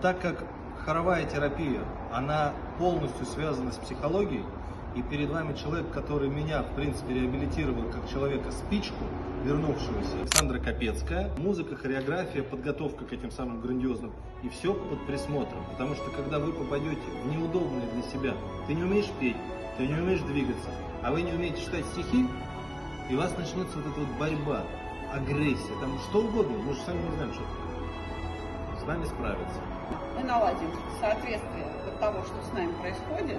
Так как хоровая терапия, она полностью связана с психологией, и перед вами человек, который меня, в принципе, реабилитировал как человека-спичку, вернувшегося, Александра Капецкая. Музыка, хореография, подготовка к этим самым грандиозным, и все под присмотром. Потому что, когда вы попадете в неудобное для себя, ты не умеешь петь, ты не умеешь двигаться, а вы не умеете читать стихи, и у вас начнется вот эта вот борьба, агрессия, там что угодно, мы же сами не знаем, что это. С нами справиться. Мы наладим соответствие от того, что с нами происходит,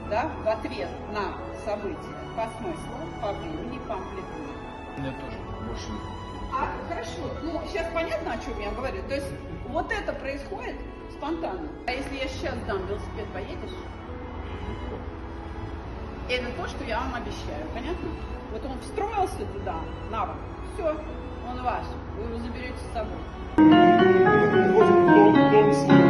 да, в ответ на события по смыслу, по времени, по амплитуде. Мне тоже больше. Хорошо, ну сейчас понятно, о чем я говорю. То есть вот это происходит спонтанно. А если я сейчас дам велосипед, поедешь? Это то, что я вам обещаю, понятно? Вот он встроился туда, навык, все, он ваш, вы его заберете с собой. Don't